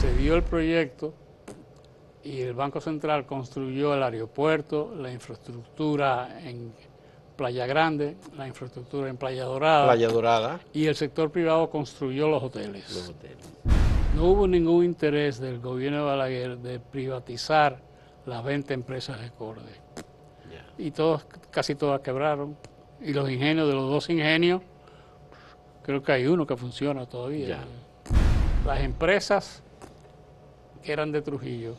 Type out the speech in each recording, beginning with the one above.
se dio el proyecto y el Banco Central construyó el aeropuerto, la infraestructura en Playa Grande, la infraestructura en Playa Dorada, y el sector privado construyó los hoteles. No hubo ningún interés del gobierno de Balaguer de privatizar las 20 empresas de Corde. Y casi todas quebraron. Y los ingenios, de los 2 ingenios, creo que hay uno que funciona todavía. Las empresas que eran de Trujillo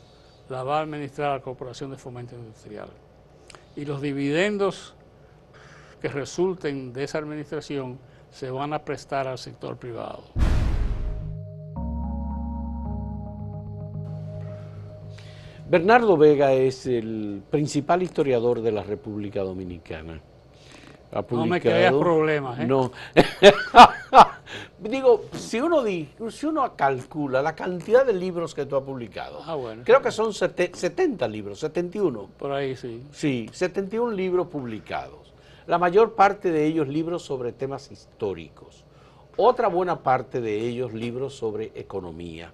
las va a administrar la Corporación de Fomento Industrial. Y los dividendos que resulten de esa administración se van a prestar al sector privado. Bernardo Vega es el principal historiador de la República Dominicana. No me creas problemas, ¿eh? No. Digo, si uno calcula la cantidad de libros que tú has publicado, bueno, creo que son 70 libros, 71. Por ahí sí. Sí, 71 libros publicados. La mayor parte de ellos libros sobre temas históricos. Otra buena parte de ellos libros sobre economía.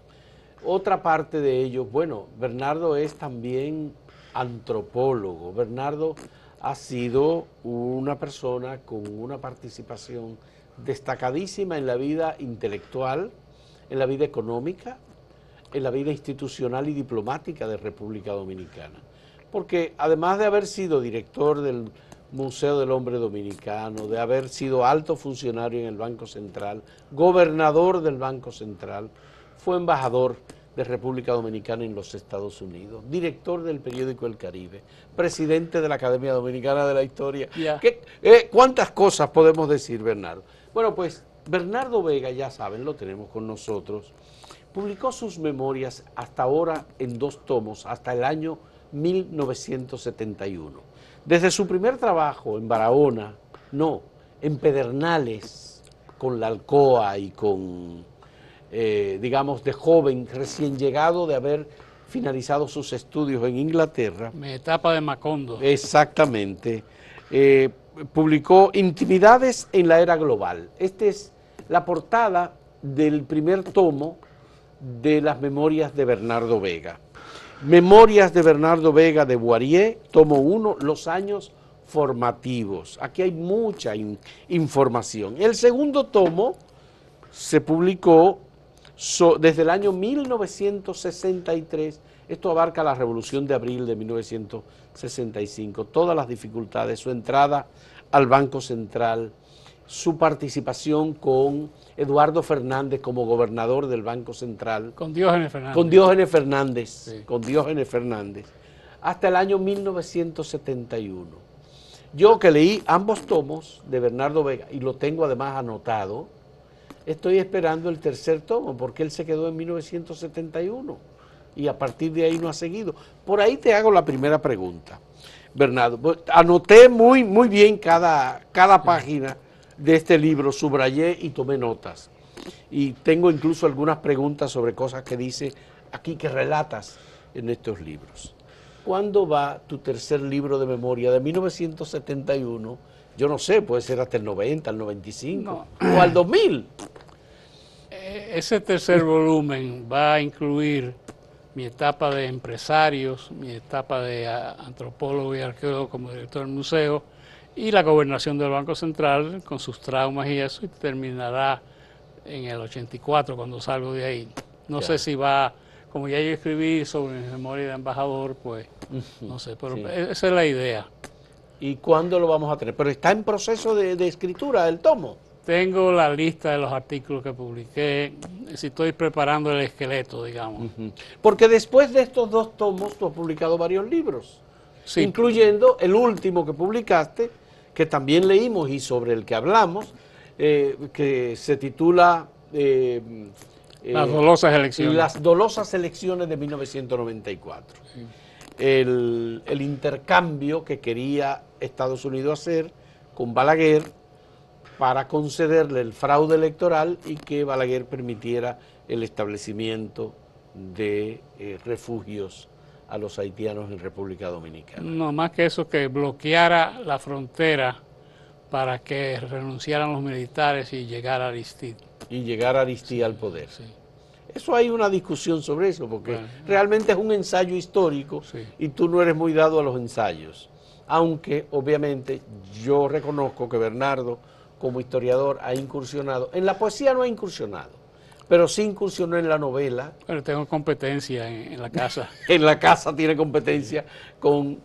Otra parte de ellos, bueno, Bernardo es también antropólogo. Bernardo ha sido una persona con una participación destacadísima en la vida intelectual, en la vida económica, en la vida institucional y diplomática de República Dominicana. Porque además de haber sido director del Museo del Hombre Dominicano, de haber sido alto funcionario en el Banco Central, gobernador del Banco Central, fue embajador de República Dominicana en los Estados Unidos, director del periódico El Caribe, presidente de la Academia Dominicana de la Historia. ¿Cuántas cosas podemos decir, Bernardo? Bueno, pues Bernardo Vega, ya saben, lo tenemos con nosotros, publicó sus memorias hasta ahora en 2 tomos, hasta el año 1971. Desde su primer trabajo en Barahona, en Pedernales, con la Alcoa y con, digamos, de joven, recién llegado de haber finalizado sus estudios en Inglaterra. Mi etapa de Macondo. Exactamente. Publicó Intimidades en la Era Global. Esta es la portada del primer tomo de las memorias de Bernardo Vega. Memorias de Bernardo Vega de Boiarier, tomo 1, Los años formativos. Aquí hay mucha información. El segundo tomo se publicó desde el año 1963, esto abarca la Revolución de Abril de 1965, todas las dificultades, su entrada al Banco Central, su participación con Eduardo Fernández como gobernador del Banco Central. Con Diógenes Fernández. Con Diógenes Fernández, sí. Con Diógenes Fernández, hasta el año 1971. Yo que leí ambos tomos de Bernardo Vega, y lo tengo además anotado, estoy esperando el tercer tomo, porque él se quedó en 1971 y a partir de ahí no ha seguido. Por ahí te hago la primera pregunta, Bernardo. Anoté muy bien cada página de este libro, subrayé y tomé notas. Y tengo incluso algunas preguntas sobre cosas que dice aquí, que relatas en estos libros. ¿Cuándo va tu tercer libro de memoria de 1971? Yo no sé, puede ser hasta el 90, al 95 o al 2000. Ese tercer volumen va a incluir mi etapa de empresarios, mi etapa de antropólogo y arqueólogo como director del museo y la gobernación del Banco Central con sus traumas y eso, y terminará en el 84 cuando salgo de ahí. No sé si va, como ya yo escribí sobre mi memoria de embajador, pues no sé, pero esa es la idea. ¿Y cuándo lo vamos a tener? Pero está en proceso de escritura el tomo. Tengo la lista de los artículos que publiqué, si estoy preparando el esqueleto, digamos. Porque después de estos 2 tomos tú has publicado varios libros, incluyendo el último que publicaste, que también leímos y sobre el que hablamos, que se titula Las dolosas elecciones. Las dolosas elecciones de 1994. El intercambio que quería Estados Unidos hacer con Balaguer para concederle el fraude electoral y que Balaguer permitiera el establecimiento de refugios a los haitianos en República Dominicana. No, más que eso, que bloqueara la frontera para que renunciaran los militares y llegara Aristide. Y llegar Aristide al poder. Sí. Eso hay una discusión sobre eso, porque bueno, realmente es un ensayo histórico sí. y tú no eres muy dado a los ensayos. Aunque, obviamente, yo reconozco que Bernardo, como historiador, ha incursionado. En la poesía no ha incursionado, pero sí incursionó en la novela. Pero tengo competencia en la casa. En la casa tiene competencia con,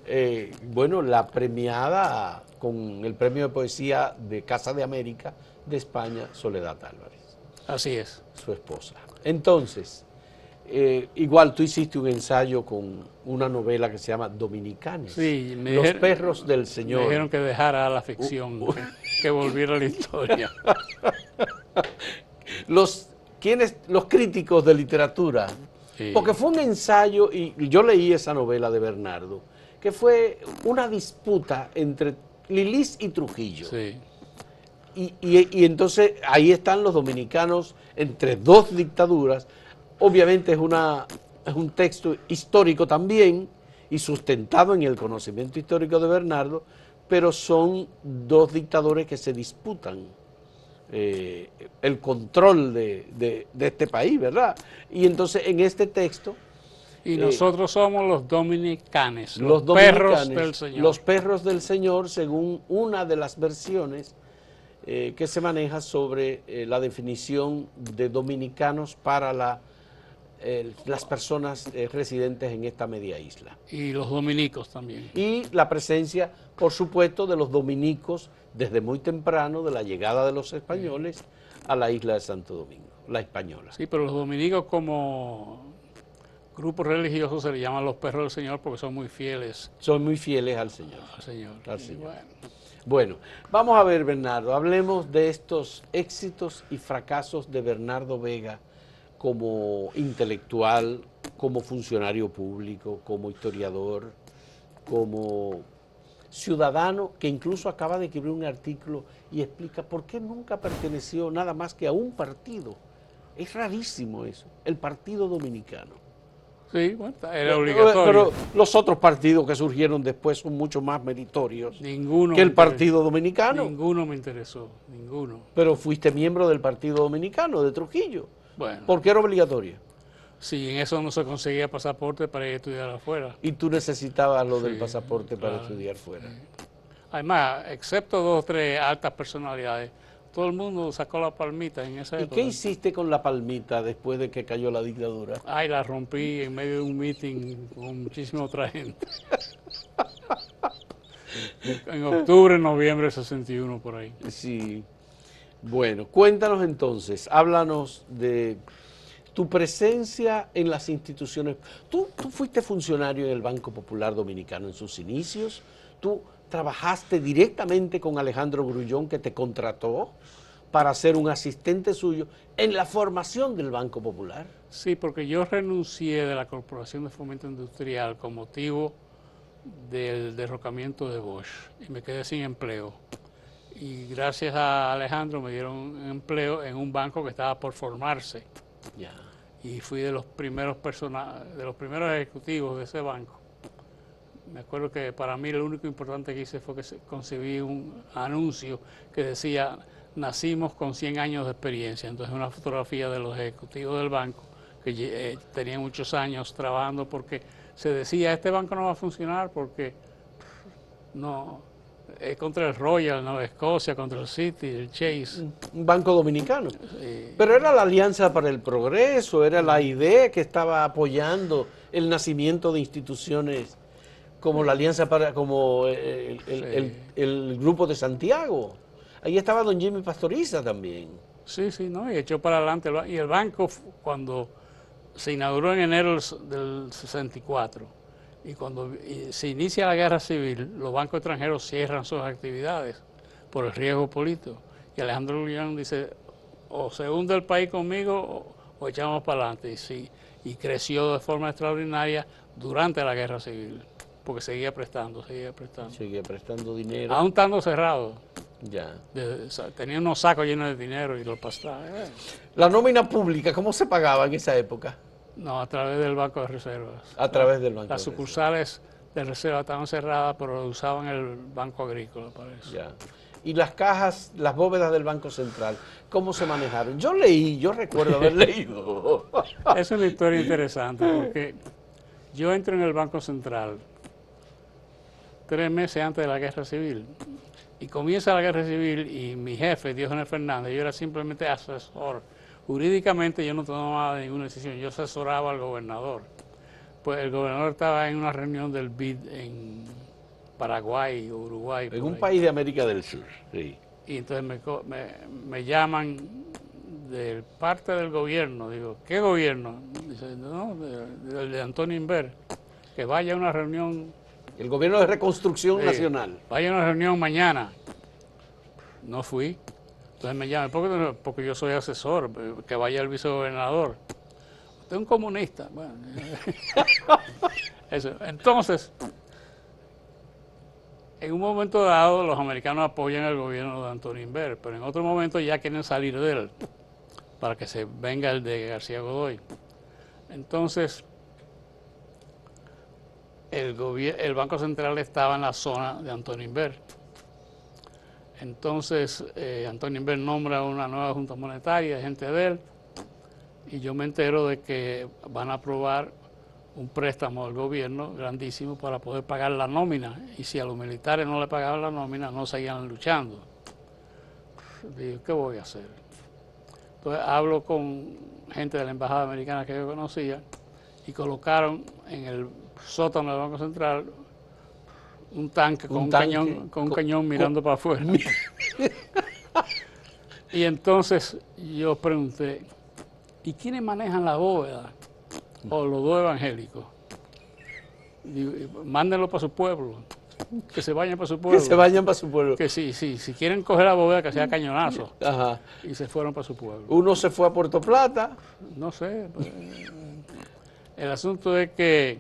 bueno, la premiada con el premio de poesía de Casa de América de España, Soledad Álvarez. Así es. Su esposa. Entonces, igual tú hiciste un ensayo con una novela que se llama Dominicanes. Sí, Los perros del Señor. Me dijeron que dejara la ficción, que volviera a la historia. Los críticos de literatura, sí. Porque fue un ensayo, y yo leí esa novela de Bernardo, que fue una disputa entre Lilis y Trujillo. Sí. Y entonces ahí están los dominicanos entre dos dictaduras. Obviamente es un texto histórico también y sustentado en el conocimiento histórico de Bernardo, pero son dos dictadores que se disputan el control de este país, ¿verdad? Y entonces en este texto... Y nosotros somos los dominicanes, los perros del Señor. Los perros del Señor, según una de las versiones que se maneja sobre la definición de dominicanos para las personas residentes en esta media isla. Y los dominicos también. Y la presencia, por supuesto, de los dominicos desde muy temprano, de la llegada de los españoles a la isla de Santo Domingo, la española. Sí, pero los dominicos como grupo religioso se le llaman los perros del Señor porque son muy fieles. Son muy fieles al Señor. Al Señor. Al Señor. Bueno, vamos a ver, Bernardo, hablemos de estos éxitos y fracasos de Bernardo Vega como intelectual, como funcionario público, como historiador, como ciudadano, que incluso acaba de escribir un artículo y explica por qué nunca perteneció nada más que a un partido. Es rarísimo eso, el Partido Dominicano. Sí, bueno, era obligatorio. Pero los otros partidos que surgieron después son mucho más meritorios que el Partido Dominicano. Ninguno me interesó, ninguno. Pero fuiste miembro del Partido Dominicano, de Trujillo. Bueno. ¿Por qué era obligatorio? Sí, en eso no se conseguía pasaporte para ir a estudiar afuera. Y tú necesitabas lo del pasaporte para estudiar fuera. Además, excepto 2 o 3 altas personalidades, todo el mundo sacó la palmita en esa época. ¿Y qué hiciste con la palmita después de que cayó la dictadura? Ay, la rompí en medio de un meeting con muchísima otra gente. En octubre, noviembre del 61, por ahí. Sí. Bueno, cuéntanos entonces, háblanos de tu presencia en las instituciones. Tú fuiste funcionario en el Banco Popular Dominicano en sus inicios. Tú trabajaste directamente con Alejandro Grullón, que te contrató para ser un asistente suyo en la formación del Banco Popular. Sí, porque yo renuncié de la Corporación de Fomento Industrial con motivo del derrocamiento de Bosch y me quedé sin empleo. Y gracias a Alejandro me dieron un empleo en un banco que estaba por formarse. Yeah. Y fui de los primeros ejecutivos de ese banco. Me acuerdo que para mí lo único importante que hice fue que concebí un anuncio que decía: nacimos con 100 años de experiencia. Entonces una fotografía de los ejecutivos del banco que tenían muchos años trabajando, porque se decía, este banco no va a funcionar porque no es contra el Royal, Nueva Escocia, contra el City, el Chase. Un banco dominicano. Sí. Pero era la Alianza para el Progreso, era la idea que estaba apoyando el nacimiento de instituciones como la Alianza para, como el Grupo de Santiago. Ahí estaba don Jimmy Pastoriza también. Sí, sí, ¿no? Y echó para adelante. Y el banco, cuando se inauguró en enero del 64, y cuando se inicia la guerra civil, los bancos extranjeros cierran sus actividades por el riesgo político. Y Alejandro Grullón dice, o se hunde el país conmigo o echamos para adelante. Y creció de forma extraordinaria durante la guerra civil, porque seguía prestando. Seguía prestando dinero. Aún estando cerrado. Ya. Tenía unos sacos llenos de dinero y los pastaba. La nómina pública, ¿cómo se pagaba en esa época? No, a través del Banco de Reservas. A través del Banco Las sucursales de reserva estaban cerradas, pero usaban el Banco Agrícola para eso. Ya. y las cajas, las bóvedas del Banco Central, ¿cómo se manejaron? Yo recuerdo haber leído. Es una historia interesante porque yo entro en el Banco Central 3 meses antes de la Guerra Civil y comienza la Guerra Civil y mi jefe, Diógenes Fernández, yo era simplemente asesor. Jurídicamente yo no tomaba ninguna decisión, yo asesoraba al gobernador. Pues el gobernador estaba en una reunión del BID en Paraguay, Uruguay. En un país de América del Sur, sí. Y entonces me llaman de parte del gobierno. Digo, ¿qué gobierno? Dice, no, de Antonio Inver, que vaya a una reunión. El gobierno de reconstrucción nacional. Vaya a una reunión mañana. No fui. Entonces me llaman, porque yo soy asesor, que vaya el vicegobernador. Usted es un comunista. Bueno, eso. Entonces, en un momento dado, los americanos apoyan al gobierno de Antonio Inver, pero en otro momento ya quieren salir de él, para que se venga el de García Godoy. Entonces, el Banco Central estaba en la zona de Antonio Inver. Entonces, Antonio Inver nombra una nueva junta monetaria, gente de él, y yo me entero de que van a aprobar un préstamo del gobierno grandísimo para poder pagar la nómina, y si a los militares no le pagaban la nómina, no seguían luchando. Digo, ¿qué voy a hacer? Entonces hablo con gente de la embajada americana que yo conocía y colocaron en el sótano del Banco Central un tanque con un cañón mirando para afuera. Y entonces yo pregunté, ¿y quiénes manejan la bóveda? O los dos evangélicos. Digo, mándenlo para su pueblo. Que se vayan para su pueblo. Que se vayan para su pueblo. Que si quieren coger la bóveda, que sea cañonazo. Ajá. Y se fueron para su pueblo. Uno se fue a Puerto Plata. No sé. El asunto es que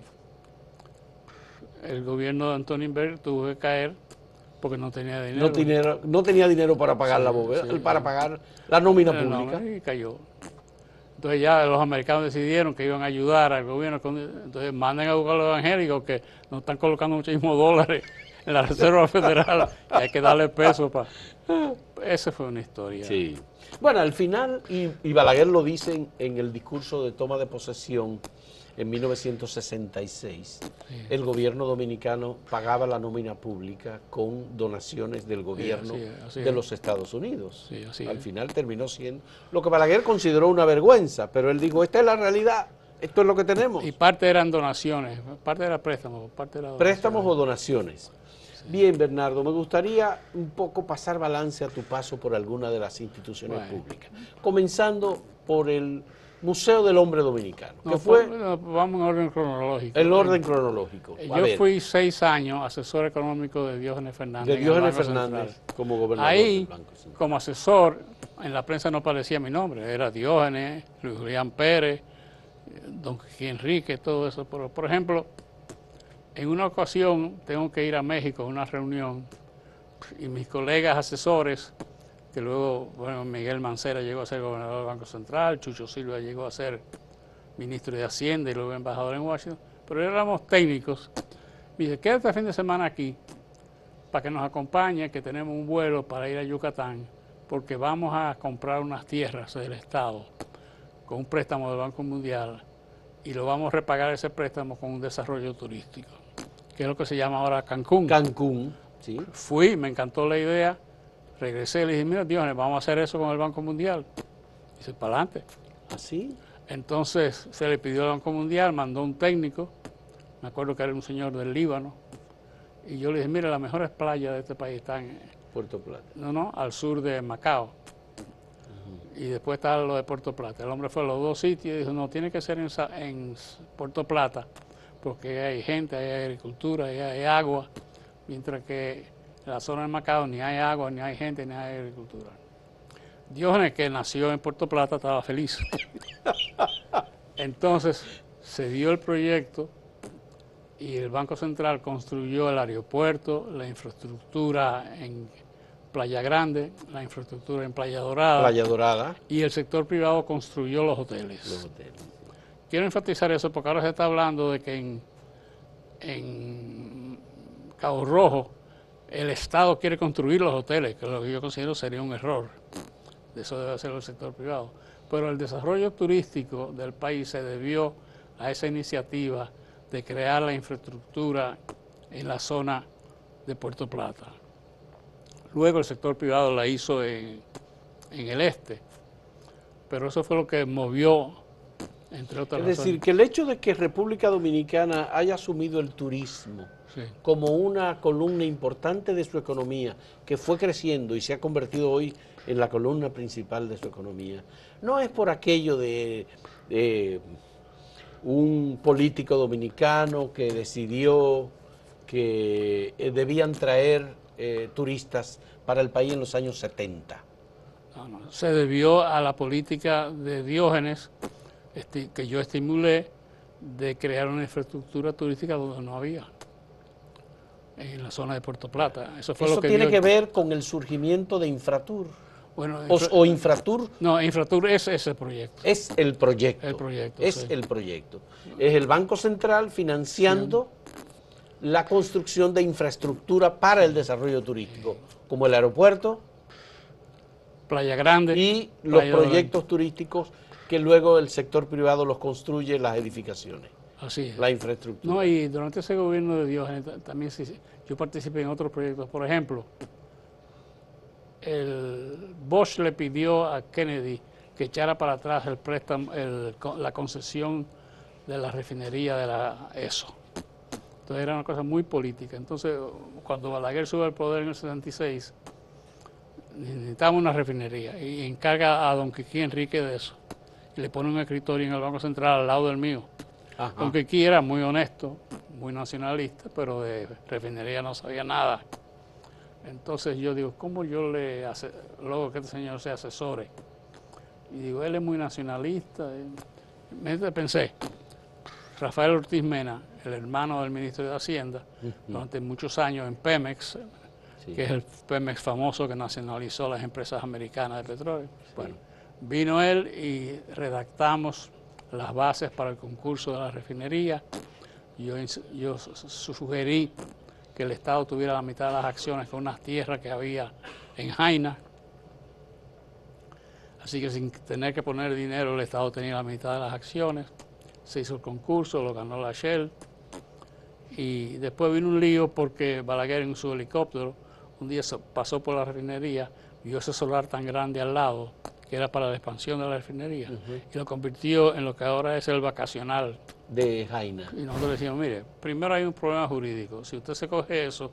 el gobierno de Antonio Inver tuvo que caer porque no tenía dinero. No tenía dinero para pagar la bóveda, para pagar la nómina pública. Y cayó. Entonces ya los americanos decidieron que iban a ayudar al gobierno. Entonces manden a buscar a los evangélicos que nos están colocando muchísimos dólares en la Reserva Federal y hay que darle peso para... Esa fue una historia. Sí. Bueno, al final, y Balaguer lo dice en el discurso de toma de posesión en 1966, el gobierno dominicano pagaba la nómina pública con donaciones del gobierno de los Estados Unidos. Al final terminó siendo lo que Balaguer consideró una vergüenza, pero él dijo, esta es la realidad, esto es lo que tenemos. Y parte eran donaciones, parte era préstamos, parte era donaciones. Préstamos o donaciones. Sí. Bien, Bernardo, me gustaría un poco pasar balance a tu paso por alguna de las instituciones públicas, comenzando por el Museo del Hombre Dominicano. Vamos en orden cronológico. El orden cronológico. Yo fui 6 años asesor económico de Diógenes Fernández. De Diógenes Fernández como gobernador del Banco Central. Como asesor, en la prensa no aparecía mi nombre. Era Diógenes, Luis Julián Pérez, don Enrique, todo eso. Pero, por ejemplo, en una ocasión tengo que ir a México a una reunión y mis colegas asesores, que luego, bueno, Miguel Mancera llegó a ser gobernador del Banco Central, Chucho Silva llegó a ser ministro de Hacienda y luego embajador en Washington, pero éramos técnicos. Me dice, quédate el fin de semana aquí para que nos acompañe, que tenemos un vuelo para ir a Yucatán, porque vamos a comprar unas tierras del Estado con un préstamo del Banco Mundial y lo vamos a repagar ese préstamo con un desarrollo turístico, que es lo que se llama ahora Cancún. Cancún, sí. Fui, me encantó la idea. Regresé y le dije, mira, Dios, vamos a hacer eso con el Banco Mundial. Dice, para adelante. ¿Así? Entonces se le pidió al Banco Mundial, mandó un técnico, me acuerdo que era un señor del Líbano, y yo le dije, mira, las mejores playas de este país están en Puerto Plata. No, al sur de Macao. Y después está lo de Puerto Plata. El hombre fue a los dos sitios y dijo, no, tiene que ser en Puerto Plata, porque hay gente, hay agricultura, hay agua, mientras que en la zona de Macao ni hay agua, ni hay gente, ni hay agricultura. Diógenes, que nació en Puerto Plata, estaba feliz. Entonces se dio el proyecto y el Banco Central construyó el aeropuerto, la infraestructura en Playa Grande, la infraestructura en Playa Dorada. Playa Dorada. Y el sector privado construyó los hoteles. Quiero enfatizar eso porque ahora se está hablando de que en Cabo Rojo el Estado quiere construir los hoteles, que es lo que yo considero sería un error. Eso debe hacerlo el sector privado. Pero el desarrollo turístico del país se debió a esa iniciativa de crear la infraestructura en la zona de Puerto Plata. Luego el sector privado la hizo en el este, pero eso fue lo que movió, entre otras razones. Es decir, que el hecho de que República Dominicana haya asumido el turismo como una columna importante de su economía, que fue creciendo y se ha convertido hoy en la columna principal de su economía, no es por aquello de un político dominicano que decidió que debían traer turistas para el país en los años 70. No, se debió a la política de Diógenes, que yo estimulé, de crear una infraestructura turística donde no había, en la zona de Puerto Plata. Eso tiene que ver con el surgimiento de Infratur. Bueno, o Infratur. No, Infratur es ese proyecto. Es el proyecto. Es el proyecto. Es el Banco Central financiando la construcción de infraestructura para el desarrollo turístico, como el aeropuerto, Playa Grande y los proyectos turísticos que luego el sector privado los construye, las edificaciones. Así es. La infraestructura. No, y durante ese gobierno de Diógenes también yo participé en otros proyectos. Por ejemplo, el Bosch le pidió a Kennedy que echara para atrás el préstamo, la concesión de la refinería de la ESO. Entonces era una cosa muy política. Entonces, cuando Balaguer sube al poder en el 76, necesitamos una refinería y encarga a don Quiquí Enrique de eso. Y le pone un escritorio en el Banco Central al lado del mío. Ajá. Don Quiquí era muy honesto, muy nacionalista, pero de refinería no sabía nada. Entonces yo digo, ¿cómo yo logro que este señor se asesore? Y digo, él es muy nacionalista. Pensé, Rafael Ortiz Mena, el hermano del ministro de Hacienda, durante muchos años en Pemex, que es el Pemex famoso que nacionalizó las empresas americanas de petróleo. Bueno, vino él y redactamos las bases para el concurso de la refinería. Yo sugerí que el Estado tuviera la mitad de las acciones con unas tierras que había en Jaina. Así que sin tener que poner dinero, el Estado tenía la mitad de las acciones. Se hizo el concurso, lo ganó la Shell. Y después vino un lío porque Balaguer en su helicóptero un día pasó por la refinería, vio ese solar tan grande al lado, que era para la expansión de la refinería, y lo convirtió en lo que ahora es el vacacional de Jaina. Y nosotros le decíamos, mire, primero hay un problema jurídico. Si usted se coge eso,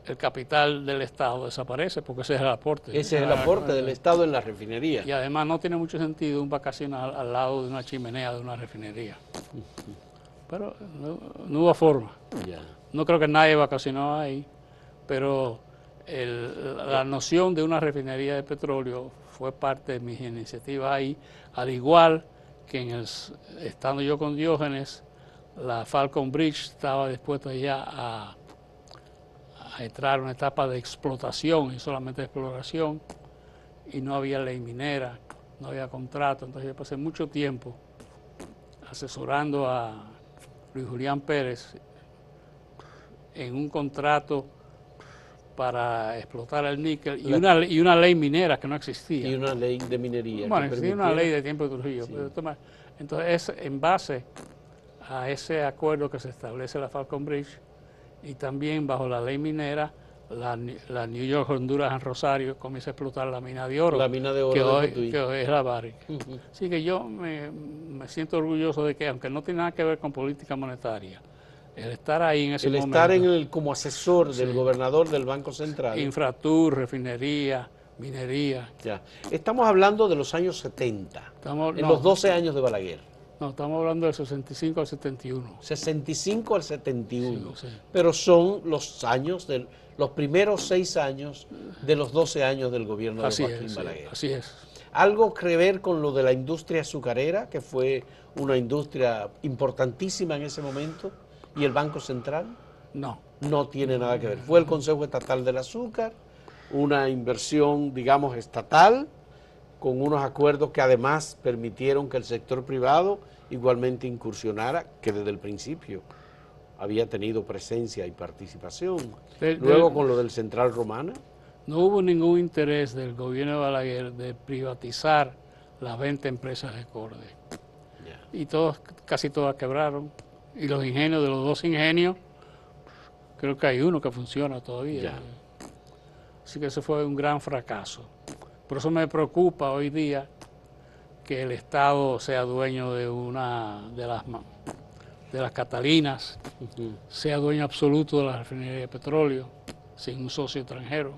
el capital del Estado desaparece, porque ese es el aporte. Ese es el aporte del Estado en la refinería. Y además no tiene mucho sentido un vacacional al lado de una chimenea de una refinería. Pero no hubo forma. No creo que nadie vacacionó ahí, pero la noción de una refinería de petróleo fue parte de mis iniciativas ahí, al igual que estando yo con Diógenes, la Falcon Bridge estaba dispuesta ya a entrar en una etapa de explotación y solamente de exploración, y no había ley minera, no había contrato. Entonces yo pasé mucho tiempo asesorando a Luis Julián Pérez en un contrato para explotar el níquel y una ley minera que no existía. Y una ley de minería. Bueno, existía una ley de tiempo de Trujillo. Sí. Entonces, en base a ese acuerdo que se establece la Falcon Bridge, y también bajo la ley minera, la New York, Honduras, en Rosario comienza a explotar la mina de oro. La mina de oro que hoy es la Barrick. Así que yo me siento orgulloso de que, aunque no tiene nada que ver con política monetaria, el estar ahí en ese momento. El estar como asesor del gobernador del Banco Central. Infratur, refinería, minería. Ya. Estamos hablando de los años 70, los 12 años de Balaguer. No, estamos hablando del 65 al 71. 65 al 71. Sí. Pero son los años, los primeros 6 años de los 12 años del gobierno de Joaquín Balaguer. Así es. ¿Algo que ver con lo de la industria azucarera, que fue una industria importantísima en ese momento? ¿Y el Banco Central? No. No tiene nada que ver. Fue el Consejo Estatal del Azúcar, una inversión, digamos, estatal, con unos acuerdos que además permitieron que el sector privado igualmente incursionara, que desde el principio había tenido presencia y participación. Luego con lo del Central Romana. No hubo ningún interés del gobierno de Balaguer de privatizar las 20 empresas de Corde. Y casi todas quebraron. Y los ingenios, de los 2 ingenios, creo que hay uno que funciona todavía. Así que ese fue un gran fracaso. Por eso me preocupa hoy día que el Estado sea dueño de una de las Catalinas, sea dueño absoluto de la refinería de petróleo, sin un socio extranjero.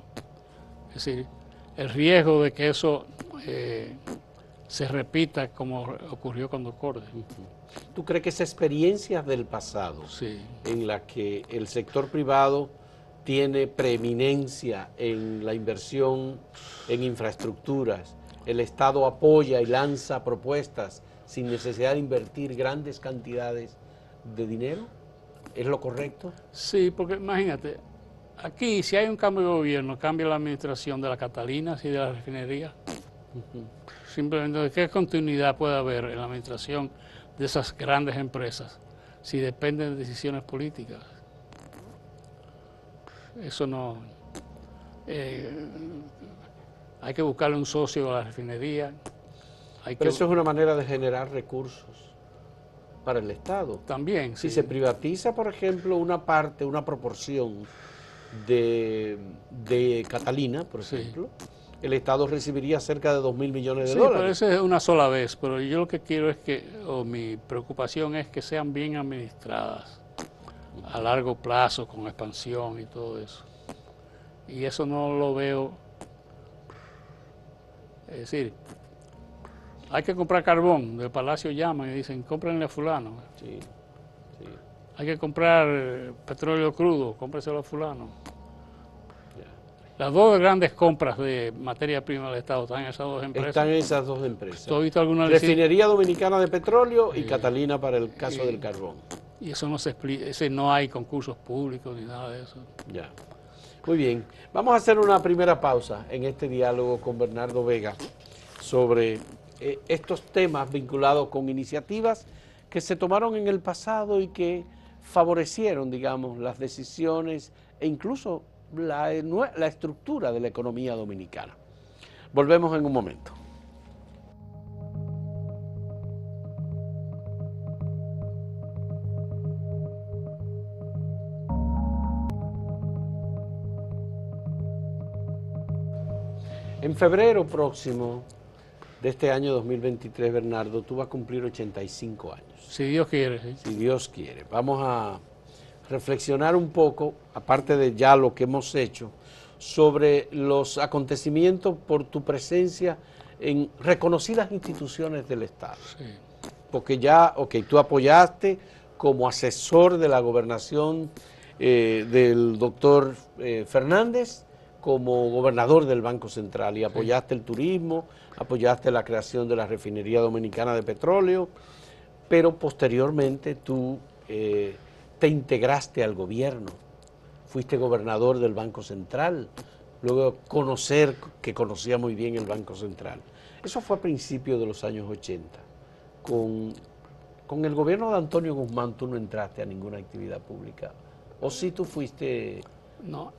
Es decir, el riesgo de que eso se repita como ocurrió con Corde. ¿Tú crees que esa experiencia del pasado, en la que el sector privado tiene preeminencia en la inversión en infraestructuras, el Estado apoya y lanza propuestas sin necesidad de invertir grandes cantidades de dinero? ¿Es lo correcto? Sí, porque imagínate, aquí si hay un cambio de gobierno, cambia la administración de las Catalinas y de la refinería. Simplemente, ¿qué continuidad puede haber en la administración de esas grandes empresas si dependen de decisiones políticas? Eso no... hay que buscarle un socio a la refinería. Pero eso es una manera de generar recursos para el Estado. También, Si se privatiza, por ejemplo, una parte, una proporción de Catalina, por ejemplo, el Estado recibiría cerca de 2.000 millones de dólares. Pero eso es una sola vez, pero yo lo que quiero es que, o mi preocupación es que sean bien administradas a largo plazo, con expansión y todo eso. Y eso no lo veo. Es decir, hay que comprar carbón, del Palacio llaman y dicen, cómprenle a fulano. Hay que comprar petróleo crudo, cómpreselo a fulano. Las 2 grandes compras de materia prima del Estado están en esas 2 empresas. Están en esas 2 empresas. ¿Tú has visto alguna Refinería Dominicana de Petróleo y Catalina para el caso del carbón. Y eso no se explica, no hay concursos públicos ni nada de eso. Ya. Muy bien. Vamos a hacer una primera pausa en este diálogo con Bernardo Vega sobre estos temas vinculados con iniciativas que se tomaron en el pasado y que favorecieron, digamos, las decisiones e incluso la estructura de la economía dominicana. Volvemos en un momento. En febrero próximo de este año 2023, Bernardo, tú vas a cumplir 85 años. Si Dios quiere. ¿Sí? Si Dios quiere. Vamos a reflexionar un poco, aparte de ya lo que hemos hecho, sobre los acontecimientos por tu presencia en reconocidas instituciones del Estado. Sí. Porque ya, tú apoyaste como asesor de la gobernación del doctor Fernández, como gobernador del Banco Central, y apoyaste el turismo, apoyaste la creación de la refinería dominicana de petróleo, pero posteriormente tú te integraste al gobierno, fuiste gobernador del Banco Central, luego que conocía muy bien el Banco Central. Eso fue a principios de los años 80. Con el gobierno de Antonio Guzmán tú no entraste a ninguna actividad pública, ¿o sí tú fuiste? No.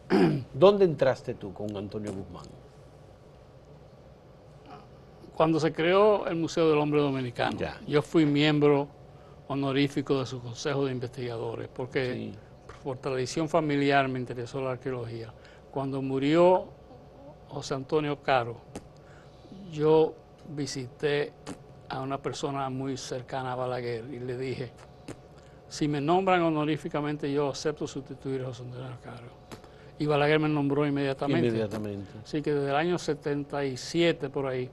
¿Dónde entraste tú con Antonio Guzmán? Cuando se creó el Museo del Hombre Dominicano, yo fui miembro honorífico de su consejo de investigadores, porque por tradición familiar me interesó la arqueología. Cuando murió José Antonio Caro, yo visité a una persona muy cercana a Balaguer y le dije, si me nombran honoríficamente, yo acepto sustituir a José Antonio Caro. Y Balaguer me nombró inmediatamente. Así que desde el año 77 por ahí,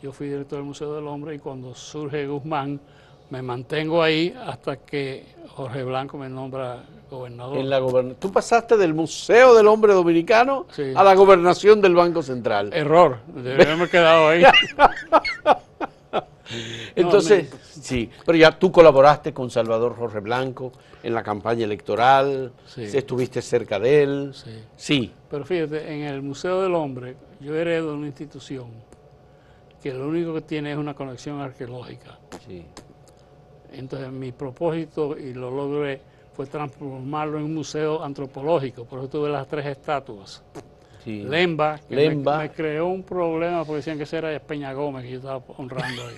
yo fui director del Museo del Hombre, y cuando surge Guzmán, me mantengo ahí hasta que Jorge Blanco me nombra gobernador. Tú pasaste del Museo del Hombre Dominicano a la gobernación del Banco Central. Error, debería haberme quedado ahí. Entonces, pero ya tú colaboraste con Salvador Jorge Blanco en la campaña electoral, estuviste cerca de él. Sí. Pero fíjate, en el Museo del Hombre, yo heredo de una institución que lo único que tiene es una conexión arqueológica. Entonces mi propósito, y lo logré, fue transformarlo en un museo antropológico, por eso tuve las 3 estatuas. Sí. Lemba, que me creó un problema porque decían que ese era Peña Gómez, que yo estaba honrando ahí.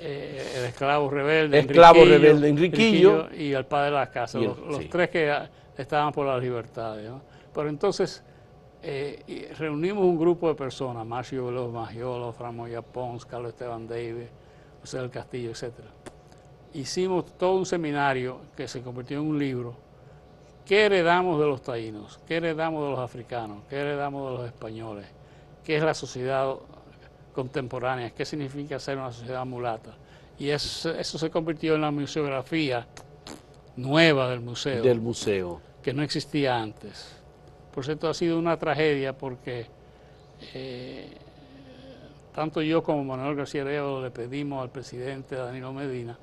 El esclavo rebelde, Enriquillo, y el padre de la casa, los 3 que estaban por las libertades, ¿no? Pero entonces reunimos un grupo de personas, Marcio Veloz Magiolo, Fran Moya Pons, Carlos Esteban Davis, José del Castillo, etc. Hicimos todo un seminario que se convirtió en un libro. ¿Qué heredamos de los taínos? ¿Qué heredamos de los africanos? ¿Qué heredamos de los españoles? ¿Qué es la sociedad contemporánea? ¿Qué significa ser una sociedad mulata? Y eso se convirtió en la museografía nueva del museo. Del museo. Que no existía antes. Por cierto, ha sido una tragedia porque tanto yo como Manuel García Arevalo le pedimos al presidente Danilo Medina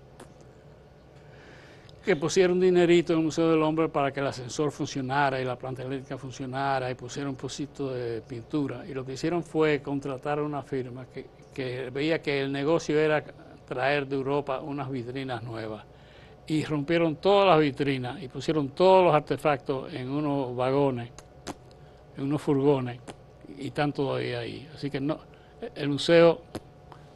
que pusiera un dinerito en el Museo del Hombre para que el ascensor funcionara y la planta eléctrica funcionara, y pusiera un pocito de pintura. Y lo que hicieron fue contratar a una firma que veía que el negocio era traer de Europa unas vitrinas nuevas. Y rompieron todas las vitrinas y pusieron todos los artefactos en unos vagones, en unos furgones, y están todavía ahí. Así que no, el museo,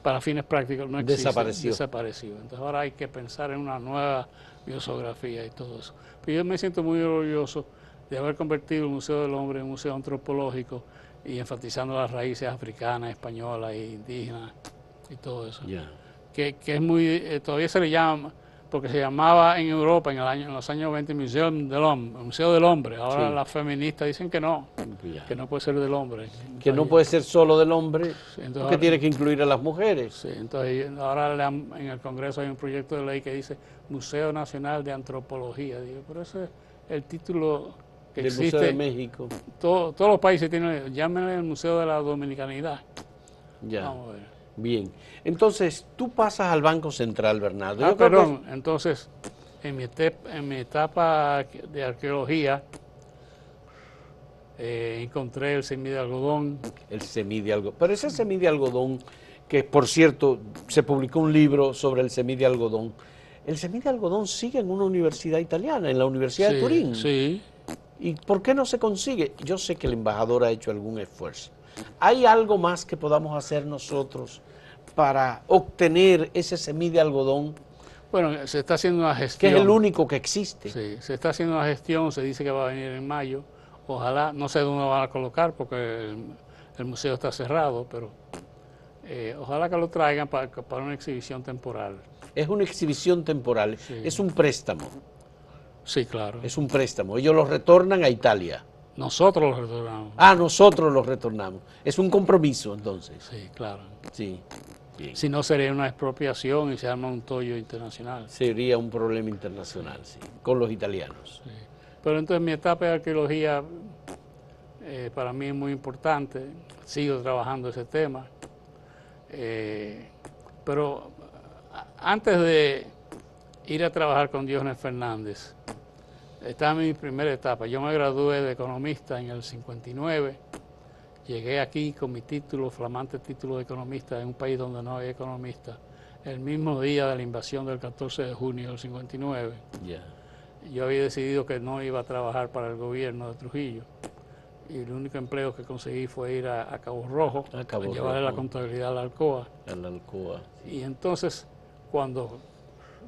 para fines prácticos, no existe. Desapareció. Entonces ahora hay que pensar en una nueva biosografía y todo eso. Pero yo me siento muy orgulloso de haber convertido el Museo del Hombre en un museo antropológico y enfatizando las raíces africanas, españolas e indígenas y todo eso. Yeah. Que es muy, todavía se le llama, porque se llamaba en Europa en los años 20 Museo del Hombre. Ahora las feministas dicen que no puede ser del hombre. Que no puede ser solo del hombre, sí, porque tiene que incluir a las mujeres. Sí, entonces ahora en el Congreso hay un proyecto de ley que dice Museo Nacional de Antropología. Digo, pero ese es el título que del existe. Museo de México. Todos los países tienen, llámenle el Museo de la Dominicanidad. Ya. Vamos a ver. Bien. Entonces, tú pasas al Banco Central, Bernardo. Entonces, en mi etapa de arqueología, encontré el semí de algodón. El semí de algodón. Pero ese semí de algodón, que por cierto, se publicó un libro sobre el semí de algodón. El semí de algodón sigue en una universidad italiana, en la Universidad de Turín. Sí. ¿Y por qué no se consigue? Yo sé que el embajador ha hecho algún esfuerzo. ¿Hay algo más que podamos hacer nosotros para obtener ese semí de algodón? Bueno, se está haciendo una gestión. Que es el único que existe. Sí, se está haciendo una gestión, se dice que va a venir en mayo. Ojalá, no sé dónde van a colocar porque el museo está cerrado, pero ojalá que lo traigan para una exhibición temporal. Es una exhibición temporal, sí. Es un préstamo. Sí, claro. Es un préstamo, ellos lo retornan a Italia. Nosotros los retornamos. Ah, nosotros los retornamos. Es un compromiso, entonces. Sí, claro. Sí. Bien. Si no, sería una expropiación y se arma un tollo internacional. Sería un problema internacional, sí, con los italianos. Sí. Pero entonces mi etapa de arqueología para mí es muy importante. Sigo trabajando ese tema. Pero antes de ir a trabajar con Diógenes Fernández, estaba en mi primera etapa. Yo me gradué de economista en el 59. Llegué aquí con mi título, flamante título de economista, en un país donde no había economista, el mismo día de la invasión del 14 de junio del 59. Yeah. Yo había decidido que no iba a trabajar para el gobierno de Trujillo. Y el único empleo que conseguí fue ir a Cabo Rojo, a llevarle la contabilidad a la Alcoa. A la Alcoa. Sí. Y entonces, cuando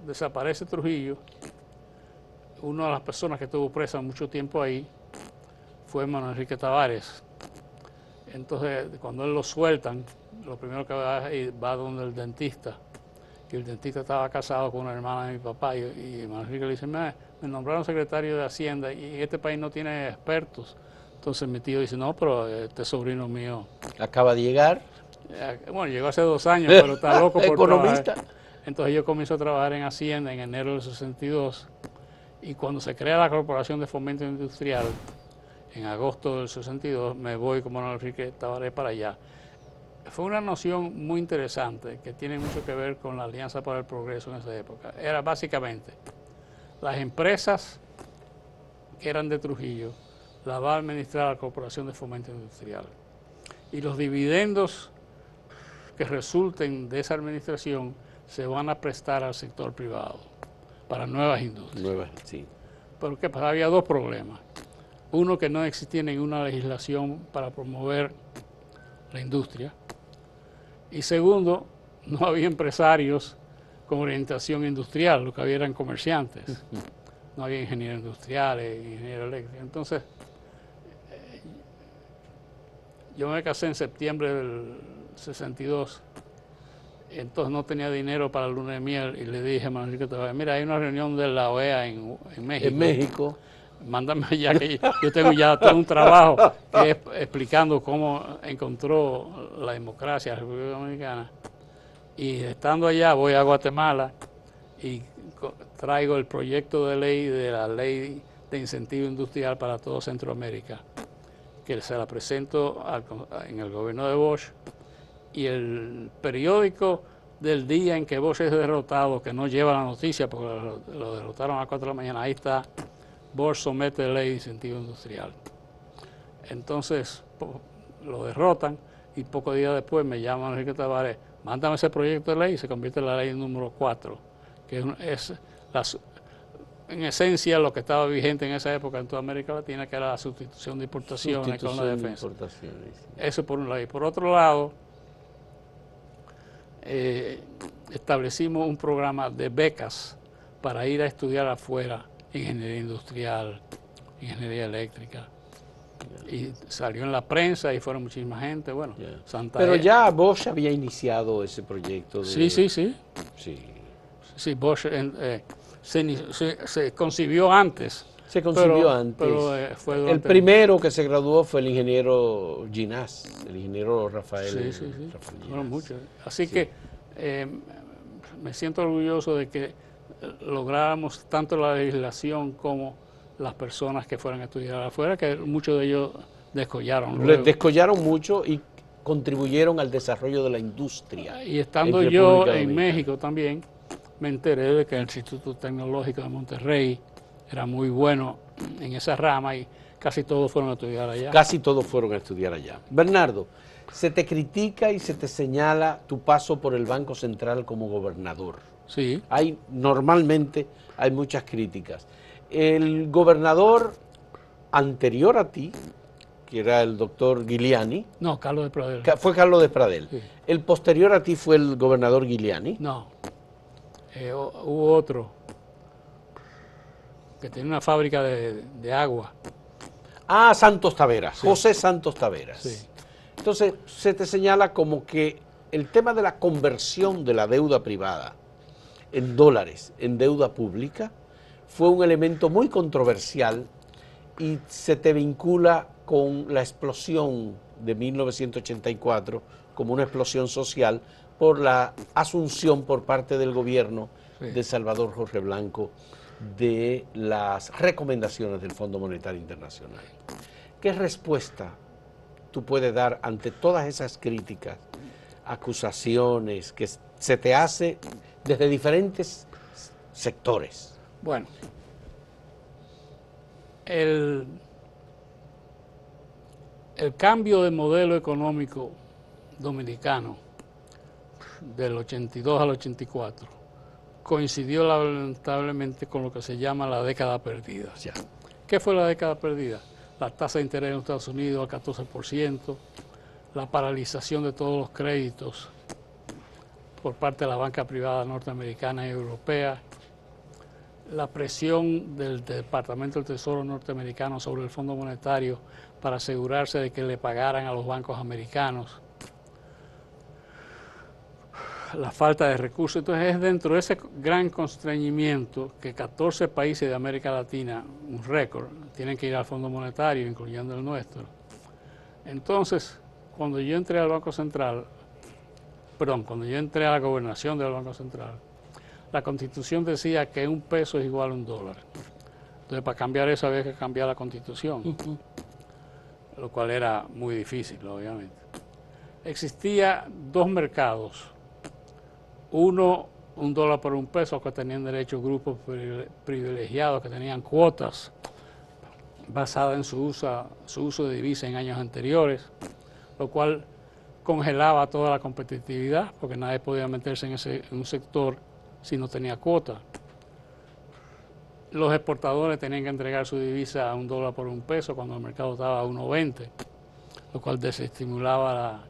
desaparece Trujillo, una de las personas que estuvo presa mucho tiempo ahí fue Manuel Enrique Tavares. Entonces, cuando él lo sueltan, lo primero que va donde el dentista, que el dentista estaba casado con una hermana de mi papá, y Manuel Enrique le dice, me nombraron secretario de Hacienda y este país no tiene expertos. Entonces mi tío dice, no, pero este sobrino mío... Acaba de llegar. Bueno, llegó hace 2 años, pero está loco por economista. Trabajar. Entonces yo comienzo a trabajar en Hacienda en enero del 62, y cuando se crea la Corporación de Fomento Industrial, en agosto del 62, me voy con Manuel Enrique Tavares para allá. Fue una noción muy interesante que tiene mucho que ver con la Alianza para el Progreso en esa época. Era básicamente, las empresas que eran de Trujillo las va a administrar la Corporación de Fomento Industrial. Y los dividendos que resulten de esa administración se van a prestar al sector privado. para nuevas industrias. Sí. Pero ¿qué pasa? Había dos problemas. Uno, que no existía ninguna legislación para promover la industria. Y segundo, no había empresarios con orientación industrial, lo que había eran comerciantes. No había ingenieros industriales, ingenieros eléctricos. Entonces, yo me casé en septiembre del 62, entonces no tenía dinero para la luna de miel y le dije a Manuel Enrique Tavares, mira, hay una reunión de la OEA en México. En México. Mándame ya, que yo tengo ya todo un trabajo que es explicando cómo encontró la democracia la República Dominicana. Y estando allá voy a Guatemala y traigo el proyecto de ley de la ley de incentivo industrial para todo Centroamérica, que se la presento en el gobierno de Bosch, y el periódico del día en que Bosch es derrotado, que no lleva la noticia porque lo derrotaron a las 4 de la mañana, ahí está: Bosch somete ley de incentivo industrial. Entonces lo derrotan y pocos días después me llaman Enrique Tavares, mándame ese proyecto de ley, y se convierte en la ley número 4, que es en esencia lo que estaba vigente en esa época en toda América Latina, que era la sustitución de importaciones con la defensa. Eso por un lado. Y por otro lado, establecimos un programa de becas para ir a estudiar afuera ingeniería industrial, ingeniería eléctrica. Y salió en la prensa y fueron muchísima gente. Bueno, Pero ya Bosch había iniciado ese proyecto. Sí. Sí, Bosch se concibió antes. Se concibió antes. Pero fue el primero que se graduó fue el ingeniero Ginás, el ingeniero Rafael. Sí. Fueron muchos. Así que me siento orgulloso de que lográramos tanto la legislación como las personas que fueran a estudiar afuera, que muchos de ellos descollaron. Descollaron mucho y contribuyeron al desarrollo de la industria. Y estando yo en México también, me enteré de que el Instituto Tecnológico de Monterrey era muy bueno en esa rama y casi todos fueron a estudiar allá. Casi todos fueron a estudiar allá. Bernardo, se te critica y se te señala tu paso por el Banco Central como gobernador. Sí. Normalmente hay muchas críticas. El gobernador anterior a ti, que era el doctor Giuliani. No, Carlos de Pradel. Fue Carlos de Pradel. Sí. El posterior a ti fue el gobernador Giuliani. No. Hubo otro que tenía una fábrica de agua. Ah, Santos Taveras. Sí. José Santos Taveras. Sí. Entonces, se te señala como que el tema de la conversión de la deuda privada en dólares, en deuda pública, fue un elemento muy controversial y se te vincula con la explosión de 1984 como una explosión social por la asunción por parte del gobierno de Salvador Jorge Blanco de las recomendaciones del Fondo Monetario Internacional. ¿Qué respuesta tú puedes dar ante todas esas críticas, acusaciones que se te hace desde diferentes sectores? Bueno, el cambio de modelo económico dominicano del 82 al 84 coincidió lamentablemente con lo que se llama la década perdida. Ya. ¿Qué fue la década perdida? La tasa de interés en los Estados Unidos al 14%, la paralización de todos los créditos por parte de la banca privada norteamericana y europea, la presión del Departamento del Tesoro norteamericano sobre el Fondo Monetario para asegurarse de que le pagaran a los bancos americanos, la falta de recursos. Entonces es dentro de ese gran constreñimiento que 14 países de América Latina, un récord, tienen que ir al Fondo Monetario, incluyendo el nuestro. Entonces, cuando yo entré al Banco Central, cuando yo entré a la gobernación del Banco Central, la Constitución decía que un peso es igual a un dólar. Entonces, para cambiar eso había que cambiar la Constitución, lo cual era muy difícil, obviamente. Existía dos mercados. Uno, un dólar por un peso, que tenían derecho grupos privilegiados, que tenían cuotas basadas en su uso de divisa en años anteriores, lo cual congelaba toda la competitividad, porque nadie podía meterse en un sector si no tenía cuota. los exportadores tenían que entregar su divisa a $1 por $1 cuando el mercado estaba a 1.20, lo cual desestimulaba la...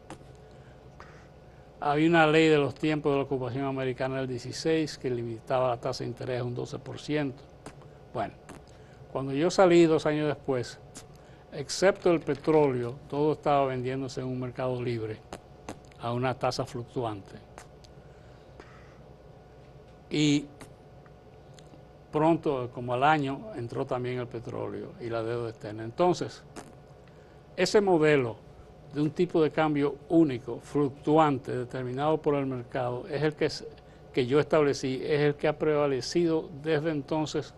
Había una ley de los tiempos de la ocupación americana del 16 que limitaba la tasa de interés a un 12%. Bueno, cuando yo salí 2 años después, excepto el petróleo, todo estaba vendiéndose en un mercado libre a una tasa fluctuante. Y pronto, como al año, entró también el petróleo y la deuda externa. Entonces, ese modelo de un tipo de cambio único, fluctuante, determinado por el mercado, es el que yo establecí, es el que ha prevalecido desde entonces,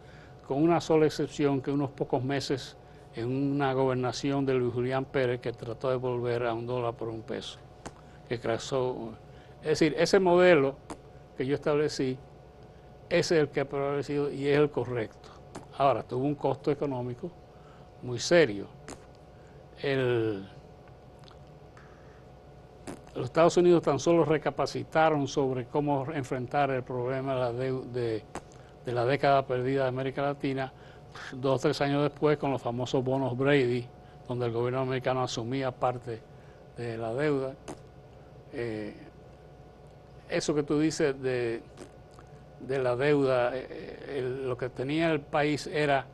con una sola excepción, que unos pocos meses en una gobernación de Luis Julián Pérez, que trató de volver a $1 por $1, que creció. Es decir, ese modelo que yo establecí, ese es el que ha prevalecido y es el correcto. Ahora, tuvo un costo económico muy serio. Los Estados Unidos tan solo recapacitaron sobre cómo enfrentar el problema de la década perdida de América Latina 2 o 3 años después, con los famosos bonos Brady, donde el gobierno americano asumía parte de la deuda. Eso que tú dices de la deuda, lo que tenía el país era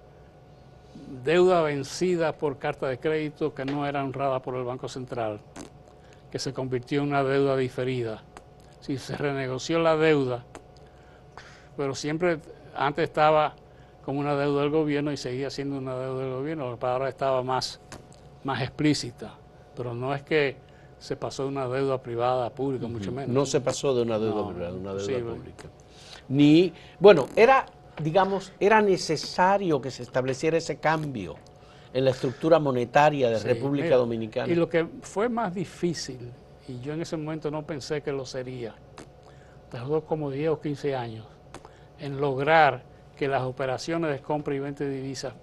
deuda vencida por carta de crédito que no era honrada por el Banco Central, que se convirtió en una deuda diferida. Sí, se renegoció la deuda, pero siempre antes estaba como una deuda del gobierno y seguía siendo una deuda del gobierno, pero ahora estaba más explícita. Pero no es que se pasó de una deuda privada a pública, mucho menos. No se pasó de una deuda privada a una deuda pública. Ni, bueno, era necesario que se estableciera ese cambio en la estructura monetaria de República Dominicana. Y lo que fue más difícil, y yo en ese momento no pensé que lo sería, tardó como 10 o 15 años, en lograr que las operaciones de compra y venta de divisas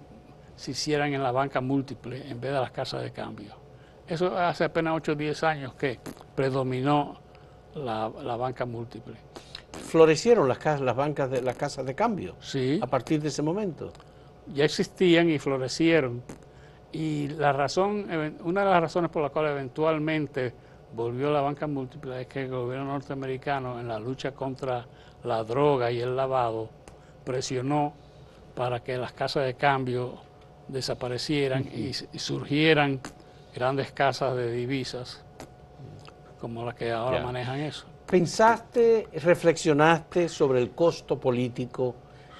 se hicieran en la banca múltiple en vez de las casas de cambio. Eso hace apenas 8 o 10 años que predominó la banca múltiple. ¿Florecieron las casas de cambio? Sí. A partir de ese momento. Ya existían y florecieron. Y una de las razones por las cuales eventualmente volvió la banca múltiple es que el gobierno norteamericano, en la lucha contra la droga y el lavado, presionó para que las casas de cambio desaparecieran y surgieran grandes casas de divisas como las que ahora manejan eso. ¿Pensaste, reflexionaste sobre el costo político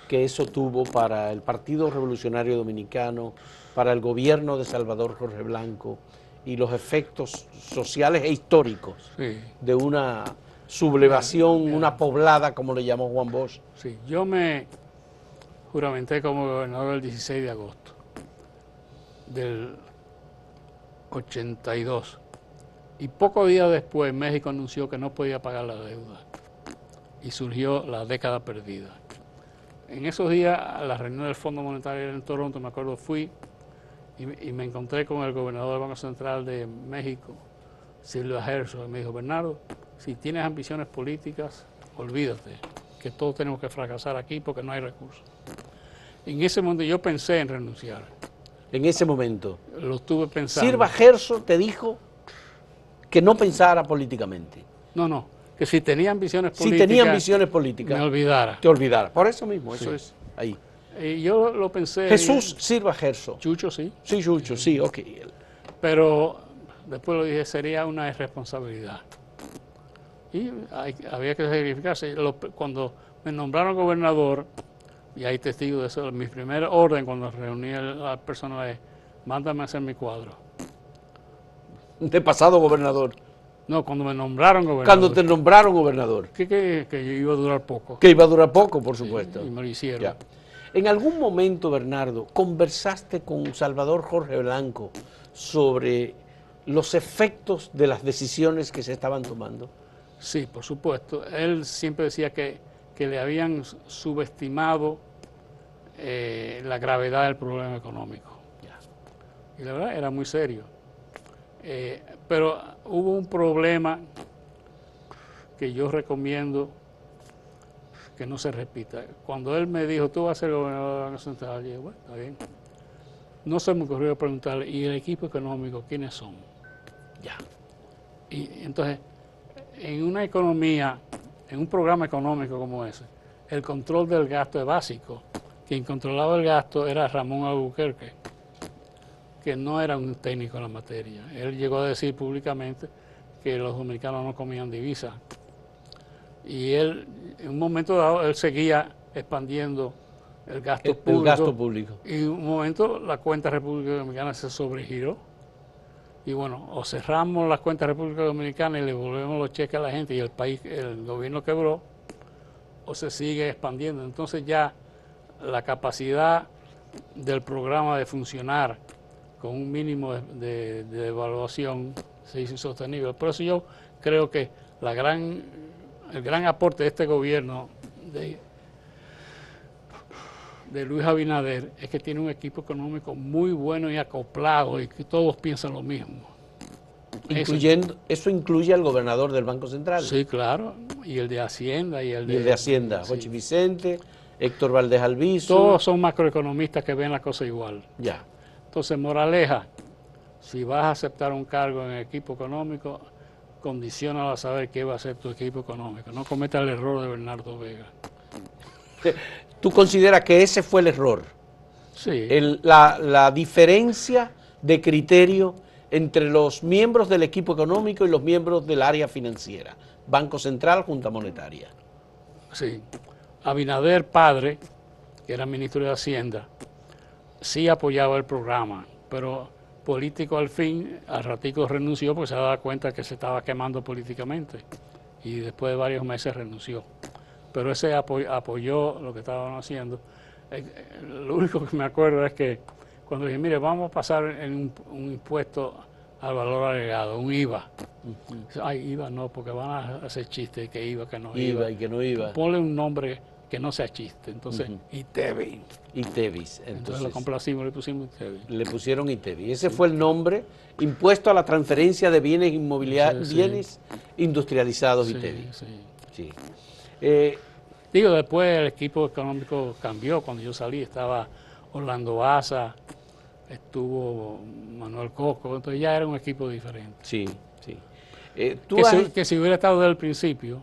que eso tuvo para el Partido Revolucionario Dominicano, para el gobierno de Salvador Jorge Blanco y los efectos sociales e históricos de una sublevación, una poblada, como le llamó Juan Bosch? Sí, yo me juramenté como gobernador el 16 de agosto del 82. Y pocos días después México anunció que no podía pagar la deuda y surgió la década perdida. En esos días, a la reunión del Fondo Monetario en Toronto, me acuerdo, fui y me encontré con el gobernador del Banco Central de México, Silvia Herzog, y me dijo: Bernardo, si tienes ambiciones políticas, olvídate, que todos tenemos que fracasar aquí porque no hay recursos. En ese momento yo pensé en renunciar. En ese momento. Lo estuve pensando. Silvia Herzog te dijo que no pensara políticamente. No, que si tenía ambiciones políticas... Si tenía ambiciones políticas... Me olvidara. Te olvidara. Por eso mismo, eso es ahí. Y yo lo pensé... Jesús Silvia Herzog. Chucho, sí. Sí, Chucho, sí, ok. Pero después lo dije, sería una irresponsabilidad. Y había que sacrificarse. Cuando me nombraron gobernador, y hay testigos de eso, mi primer orden cuando reuní al personal es: mándame a hacer mi cuadro. De pasado gobernador. No, cuando me nombraron gobernador. Cuando te nombraron gobernador. Que yo iba a durar poco. Que iba a durar poco, por supuesto. Y me lo hicieron. Ya. En algún momento, Bernardo, ¿conversaste con Salvador Jorge Blanco sobre los efectos de las decisiones que se estaban tomando? Sí, por supuesto. Él siempre decía que le habían subestimado la gravedad del problema económico. Y la verdad era muy serio. Pero hubo un problema que yo recomiendo que no se repita. Cuando él me dijo, tú vas a ser gobernador del Banco Central, yo dije, bueno, está bien. No se me ocurrió preguntarle, ¿y el equipo económico quiénes son? Ya. Y entonces, en una economía, en un programa económico como ese, el control del gasto es básico. Quien controlaba el gasto era Ramón Albuquerque, que no era un técnico en la materia. Él llegó a decir públicamente que los dominicanos no comían divisas. Y él, en un momento dado, él seguía expandiendo el gasto público. El gasto público. Y en un momento la cuenta República Dominicana se sobregiró. Y bueno, o cerramos las cuentas República Dominicana y le volvemos los cheques a la gente y el país, el gobierno quebró, o se sigue expandiendo. Entonces ya la capacidad del programa de funcionar con un mínimo de evaluación se hizo insostenible. Por eso yo creo que el gran aporte de este gobierno de Luis Abinader es que tiene un equipo económico muy bueno y acoplado y que todos piensan lo mismo. ¿Eso incluye al gobernador del Banco Central? Sí, claro, y el de Hacienda. Y el de Hacienda, sí. Jochi Vicente, Héctor Valdés Alviso. Todos son macroeconomistas que ven la cosa igual. Ya. Entonces, moraleja, si vas a aceptar un cargo en el equipo económico, condiciónalo a saber qué va a ser tu equipo económico. No cometa el error de Bernardo Vega. ¿Tú consideras que ese fue el error? Sí. La diferencia de criterio entre los miembros del equipo económico y los miembros del área financiera, Banco Central, Junta Monetaria. Sí. Abinader, padre, que era ministro de Hacienda, sí apoyaba el programa, pero político al fin, al ratico renunció porque se daba cuenta que se estaba quemando políticamente y después de varios meses renunció. Pero ese apoyó lo que estaban haciendo. Lo único que me acuerdo es que cuando dije, mire, vamos a pasar en un impuesto al valor agregado, un IVA. Ay, IVA no, porque van a hacer chistes que IVA, que no IVA. IVA y que no IVA. Ponle un nombre que no sea chiste. Entonces, ITEVIS. ITEVIS. Entonces lo complacimos, le pusimos ITEVIS. Le pusieron ITEVIS. Ese fue el nombre, impuesto a la transferencia de bienes inmobiliarios, bienes industrializados, ITEVIS. Sí. Digo, después el equipo económico cambió. Cuando yo salí estaba Orlando Asa, estuvo Manuel Coco, entonces ya era un equipo diferente. Sí, sí. Que si hubiera estado desde el principio,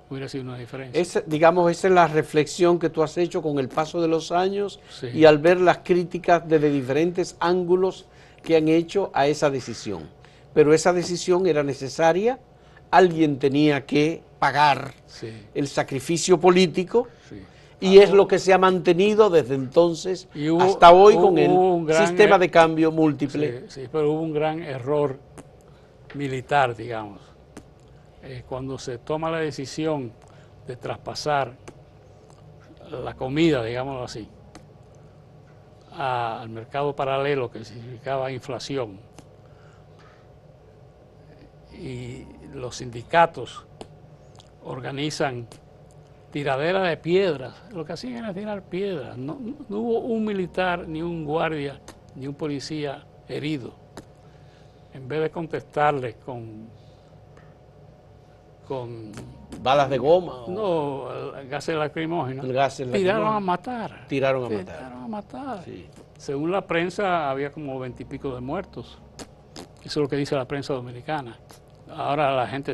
hubiera sido una diferencia. Esa es la reflexión que tú has hecho con el paso de los años, sí. Y al ver las críticas desde diferentes ángulos que han hecho a esa decisión. Pero esa decisión era necesaria, alguien tenía que pagar el sacrificio político, y es lo que se ha mantenido desde entonces hasta hoy con el sistema de cambio múltiple. Sí, pero hubo un gran error militar, digamos. Cuando se toma la decisión de traspasar la comida, digámoslo así, al mercado paralelo, que significaba inflación, y los sindicatos organizan tiradera de piedras, lo que hacían era tirar piedras. No hubo un militar, ni un guardia, ni un policía herido. En vez de contestarles con balas de goma. No, gases lacrimógenos. Tiraron a matar. Tiraron a matar. Sí. Según la prensa, había como 20 y pico de muertos. Eso es lo que dice la prensa dominicana. Ahora la gente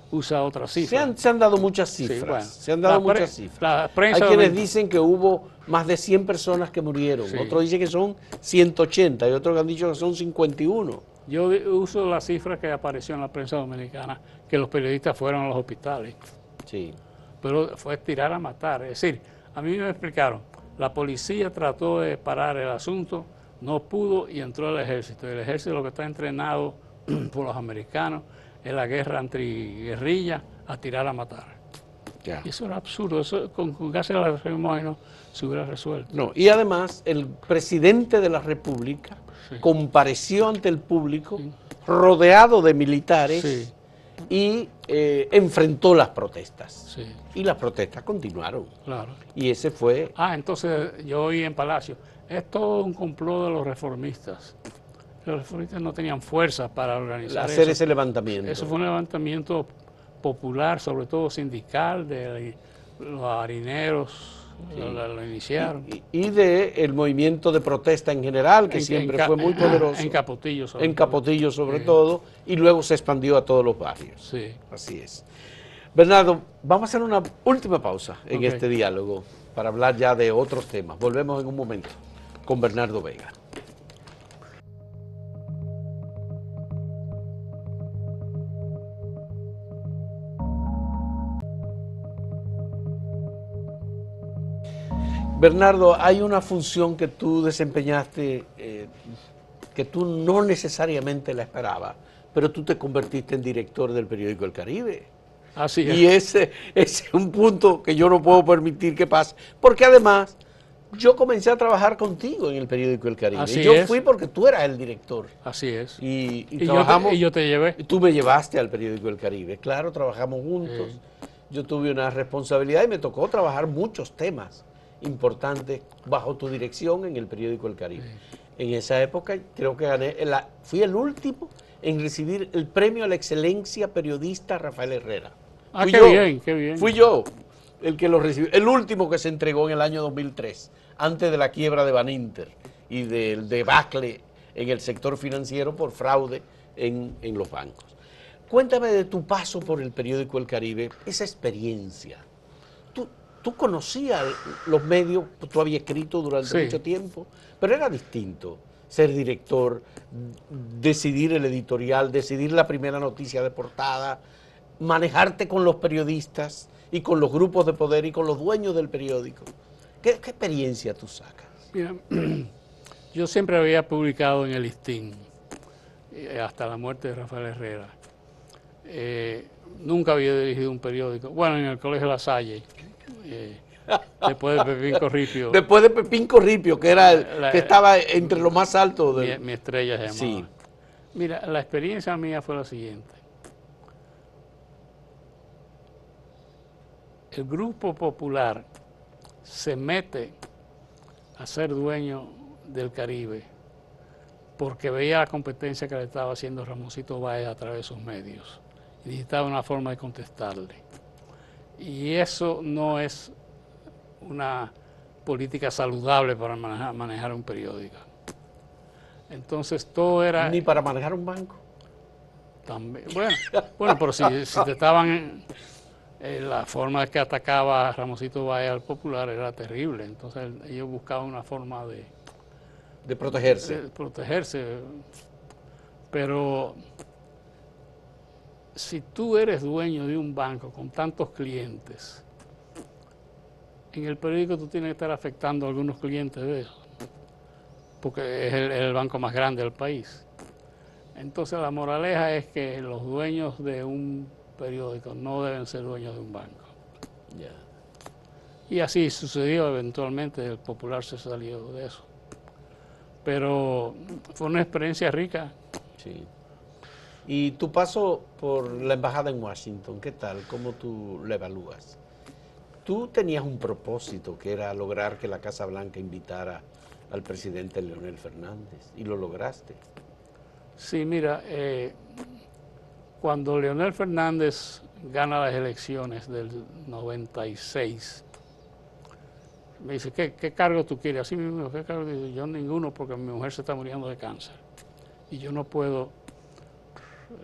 usa otras cifras. Se han dado muchas cifras. Sí, bueno, se han dado muchas cifras. Hay quienes dicen que hubo más de 100 personas que murieron. Sí. Otros dicen que son 180 y otros que han dicho que son 51. Yo uso la cifra que apareció en la prensa dominicana, que los periodistas fueron a los hospitales. Sí. Pero fue tirar a matar. Es decir, a mí me explicaron, la policía trató de parar el asunto, no pudo y entró el ejército. El ejército lo que está entrenado por los americanos es la guerra antiguerrilla a tirar a matar. Ya. Y eso era absurdo, eso con gases lacrimógenos se hubiera resuelto. No, y además el presidente de la República compareció ante el público rodeado de militares y enfrentó las protestas. Sí. Y las protestas continuaron. Claro. Y ese fue... Entonces yo oí en Palacio, es todo un complot de los reformistas. Los reformistas no tenían fuerza para organizar hacer ese levantamiento. Eso fue un levantamiento popular, sobre todo sindical, de los harineros lo iniciaron. Y del movimiento de protesta en general, que siempre fue muy poderoso. En Capotillo sobre todo. En Capotillo sobre todo, y luego se expandió a todos los barrios. Sí. Así es. Bernardo, vamos a hacer una última pausa en este diálogo para hablar ya de otros temas. Volvemos en un momento con Bernardo Vega. Bernardo, hay una función que tú desempeñaste que tú no necesariamente la esperabas, pero tú te convertiste en director del periódico El Caribe. Así es. Y ese es un punto que yo no puedo permitir que pase, porque además yo comencé a trabajar contigo en el periódico El Caribe. Así yo es. Fui porque tú eras el director. Así es. Y trabajamos. Yo te llevé. Tú me llevaste al periódico El Caribe. Claro, trabajamos juntos. Sí. Yo tuve una responsabilidad y me tocó trabajar muchos temas importantes bajo tu dirección en el periódico El Caribe. Sí. En esa época creo que fui el último en recibir el premio a la excelencia periodista Rafael Herrera. Qué bien, qué bien. Fui yo el que lo recibió, el último que se entregó en el año 2003, antes de la quiebra de Baninter y del debacle en el sector financiero por fraude en los bancos. Cuéntame de tu paso por el periódico El Caribe, esa experiencia. Tú conocías los medios, tú habías escrito durante mucho tiempo, pero era distinto ser director, decidir el editorial, decidir la primera noticia de portada, manejarte con los periodistas y con los grupos de poder y con los dueños del periódico. ¿Qué experiencia tú sacas? Mira, yo siempre había publicado en el Listín, hasta la muerte de Rafael Herrera. Nunca había dirigido un periódico. Bueno, en el Colegio La Salle. Después de Pepín Corripio. Después de Pepín Corripio, que era que estaba entre lo más alto de mi estrella se llamaba. Sí. Mira, la experiencia mía fue la siguiente. El Grupo Popular se mete a ser dueño del Caribe porque veía la competencia que le estaba haciendo Ramoncito Báez a través de sus medios y necesitaba una forma de contestarle. Y eso no es una política saludable para manejar un periódico. Entonces todo era... Ni para manejar un banco. También, bueno, pero si te estaban... la forma que atacaba Ramoncito Báez al Popular era terrible. Entonces ellos buscaban una forma de protegerse. De protegerse. Pero... si tú eres dueño de un banco con tantos clientes, en el periódico tú tienes que estar afectando a algunos clientes de eso, porque es el banco más grande del país. Entonces la moraleja es que los dueños de un periódico no deben ser dueños de un banco. Yeah. Y así sucedió eventualmente, el Popular se salió de eso. Pero fue una experiencia rica. Sí. Y tu paso por la embajada en Washington, ¿qué tal? ¿Cómo tú lo evalúas? Tú tenías un propósito que era lograr que la Casa Blanca invitara al presidente Leonel Fernández y lo lograste. Sí, mira, cuando Leonel Fernández gana las elecciones del 96, me dice, ¿qué cargo tú quieres? Así mismo, ¿qué cargo? Dice, yo ninguno porque mi mujer se está muriendo de cáncer y yo no puedo...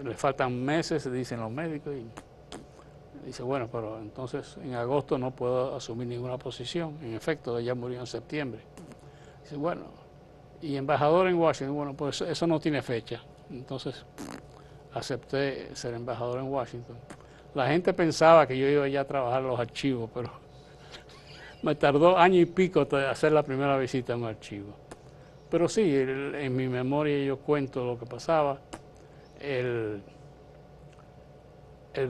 le faltan meses, dicen los médicos, y dice, bueno, pero entonces en agosto no puedo asumir ninguna posición. En efecto, ella murió en septiembre. Dice, bueno, y embajador en Washington, bueno, pues eso no tiene fecha. Entonces acepté ser embajador en Washington. La gente pensaba que yo iba ya a trabajar los archivos, pero me tardó año y pico hacer la primera visita a un archivo. Pero sí, en mi memoria yo cuento lo que pasaba. El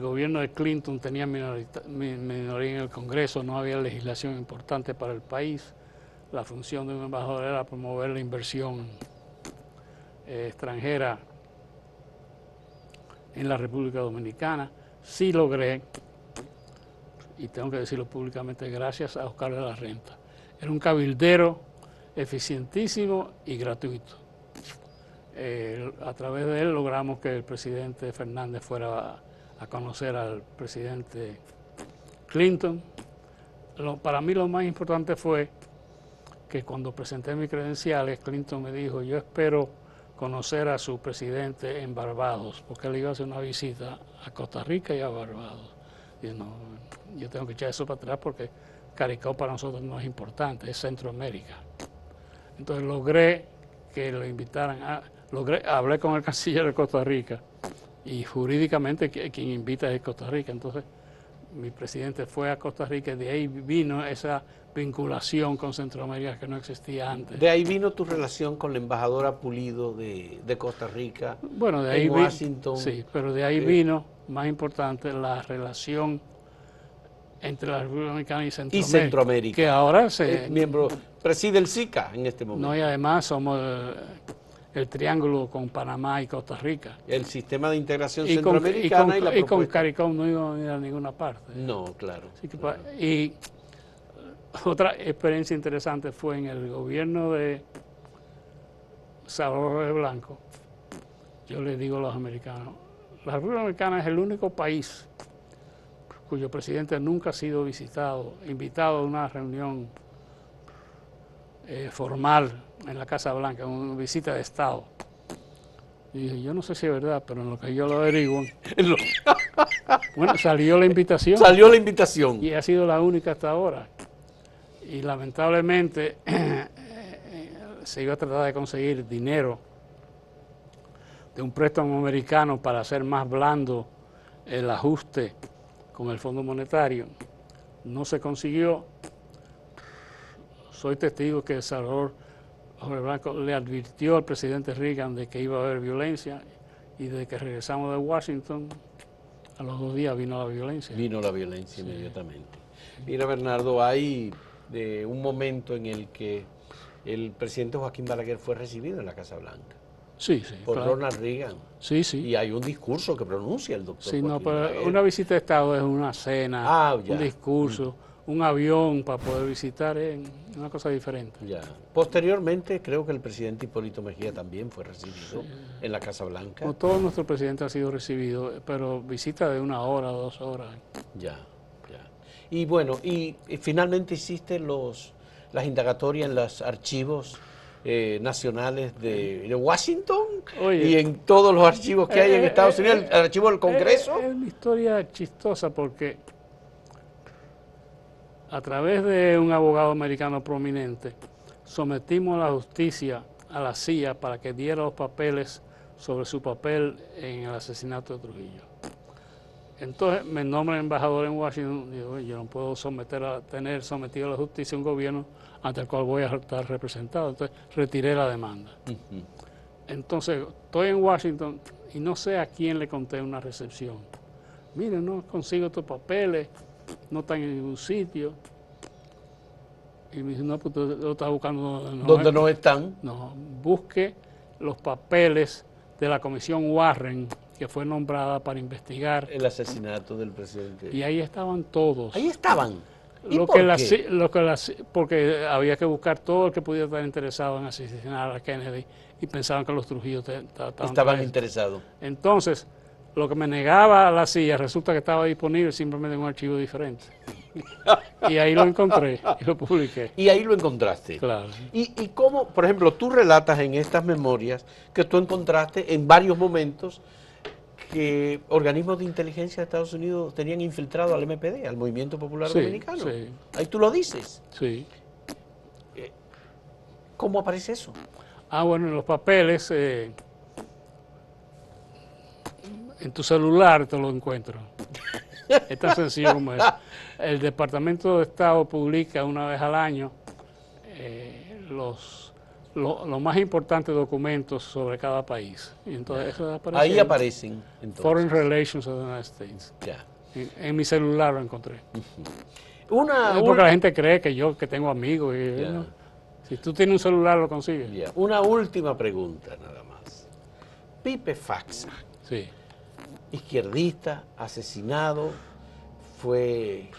gobierno de Clinton tenía minoría en el Congreso, no había legislación importante para el país. La función de un embajador era promover la inversión extranjera en la República Dominicana. Sí logré, y tengo que decirlo públicamente, gracias a Oscar de la Renta. Era un cabildero eficientísimo y gratuito. A través de él logramos que el presidente Fernández fuera a conocer al presidente Clinton. para mí lo más importante fue que cuando presenté mis credenciales, Clinton me dijo, yo espero conocer a su presidente en Barbados, porque él iba a hacer una visita a Costa Rica y a Barbados. Y no, yo tengo que echar eso para atrás porque Caricó para nosotros no es importante, es Centroamérica. Entonces logré que lo invitaran, hablé con el canciller de Costa Rica y jurídicamente quien invita es Costa Rica. Entonces mi presidente fue a Costa Rica y de ahí vino esa vinculación con Centroamérica que no existía antes. ¿De ahí vino tu relación con la embajadora Pulido de Costa Rica? Bueno, de ahí Washington. Sí, pero de ahí vino, más importante, la relación entre la República Dominicana y Centroamérica. Que ahora preside el SICA en este momento. No, y además somos el triángulo con Panamá y Costa Rica. El sistema de integración centroamericana y con CARICOM no iba a ir a ninguna parte. No, claro. Claro. Y otra experiencia interesante fue en el gobierno de Salvador Blanco. Yo les digo a los americanos, la República Dominicana es el único país cuyo presidente nunca ha sido invitado a una reunión formal en la Casa Blanca, una visita de Estado. Y dije, yo no sé si es verdad, pero en lo que yo lo averiguo, bueno, salió la invitación. Salió la invitación. Y ha sido la única hasta ahora. Y lamentablemente se iba a tratar de conseguir dinero de un préstamo americano para hacer más blando el ajuste con el Fondo Monetario. No se consiguió. Soy testigo que Salvador Blanco le advirtió al presidente Reagan de que iba a haber violencia y desde que regresamos de Washington, a los 2 días vino la violencia. Vino la violencia inmediatamente. Mira, Bernardo, hay un momento en el que el presidente Joaquín Balaguer fue recibido en la Casa Blanca. Sí, sí. Por Ronald Reagan. Sí, sí. Y hay un discurso que pronuncia el doctor. Sí, no, pero Balaguer. Una visita de Estado es una cena, un discurso, un avión para poder visitar, es una cosa diferente. Ya. Posteriormente, creo que el presidente Hipólito Mejía también fue recibido en la Casa Blanca. No, todo nuestro presidente ha sido recibido, pero visita de 1 hora, 2 horas. Ya. Y bueno, y finalmente hiciste las indagatorias en los archivos nacionales de Washington. Oye, y en todos los archivos que hay en Estados Unidos, el archivo del Congreso. Es una historia chistosa porque a través de un abogado americano prominente sometimos a la justicia, a la CIA, para que diera los papeles sobre su papel en el asesinato de Trujillo. Entonces me nombran embajador en Washington y digo, yo no puedo tener sometido a la justicia un gobierno ante el cual voy a estar representado. Entonces retiré la demanda. Entonces estoy en Washington y no sé a quién le conté una recepción. Mire, no consigo estos papeles, no están en ningún sitio. Y me dice, no, pues tú lo estás buscando donde no están. No, busque los papeles de la comisión Warren, que fue nombrada para investigar el asesinato del presidente. Y ahí estaban todos. Ahí estaban. ¿Y porque había que buscar todo el que pudiera estar interesado en asesinar a Kennedy y pensaban que los Trujillo estaban interesados. Entonces, lo que me negaba la CIA resulta que estaba disponible simplemente en un archivo diferente. Y ahí lo encontré y lo publiqué. Y ahí lo encontraste. Claro. Y cómo, por ejemplo, tú relatas en estas memorias que tú encontraste en varios momentos que organismos de inteligencia de Estados Unidos tenían infiltrado al MPD, al Movimiento Popular Dominicano. Sí. Ahí tú lo dices. Sí. ¿Cómo aparece eso? Bueno, en los papeles, en tu celular te lo encuentro. Es tan sencillo como eso. El Departamento de Estado publica una vez al año los más importantes documentos sobre cada país. Y entonces eso aparece. Ahí aparecen. Entonces. Foreign Relations of the United States. Ya. En mi celular lo encontré. Porque la gente cree que tengo amigos. Y, ¿no? Si tú tienes un celular lo consigues. Ya. Una última pregunta nada más. Pipe Faxa. Sí. Izquierdista, asesinado, fue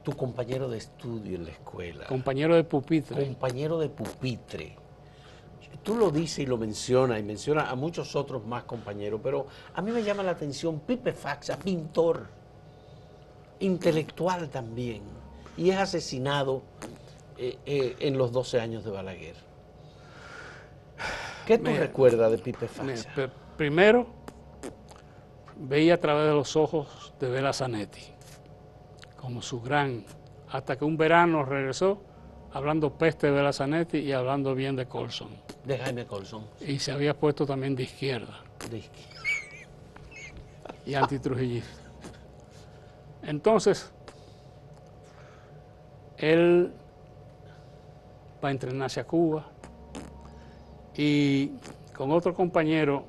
tu compañero de estudio en la escuela. Compañero de pupitre. Compañero de pupitre. Tú lo dices y lo mencionas, y menciona a muchos otros más compañeros, pero a mí me llama la atención Pipe Faxa, pintor, intelectual también. y es asesinado en los 12 años de Balaguer. ¿Qué tú recuerdas de Pipe Facha? Primero, veía a través de los ojos de Bela Zanetti, como su gran, hasta que un verano regresó hablando peste de Bela Zanetti y hablando bien de Colson. De Jaime Colson. Y se había puesto también de izquierda. Y antitrujillista. Entonces, él va a entrenarse a Cuba y con otro compañero,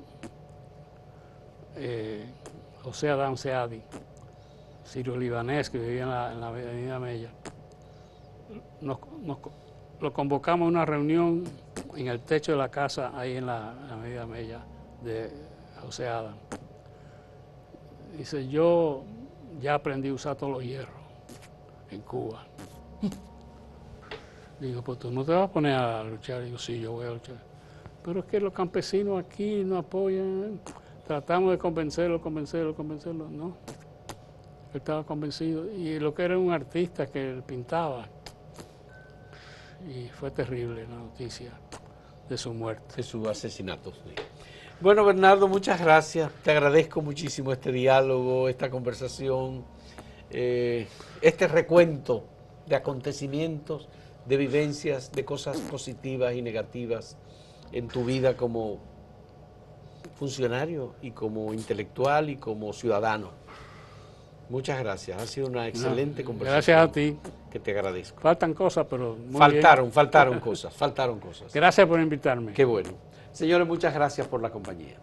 José Adán Seadi, sirio libanés que vivía en la Avenida Mella, lo convocamos a una reunión en el techo de la casa ahí en la Avenida Mella de José Adán. Dice, yo ya aprendí a usar todos los hierros en Cuba. Digo, pues tú no te vas a poner a luchar. Digo, sí, yo voy a luchar. Pero es que los campesinos aquí no apoyan. Tratamos de convencerlo. No. Él estaba convencido. Y lo que era un artista que él pintaba. Y fue terrible la noticia de su muerte. De su asesinato, sí. Bueno, Bernardo, muchas gracias. Te agradezco muchísimo este diálogo, esta conversación, este recuento de acontecimientos, de vivencias, de cosas positivas y negativas en tu vida como funcionario y como intelectual y como ciudadano. Muchas gracias. Ha sido una excelente conversación. Gracias a ti. Que te agradezco. Faltan cosas, pero muy faltaron cosas. Gracias por invitarme. Qué bueno. Señores, muchas gracias por la compañía.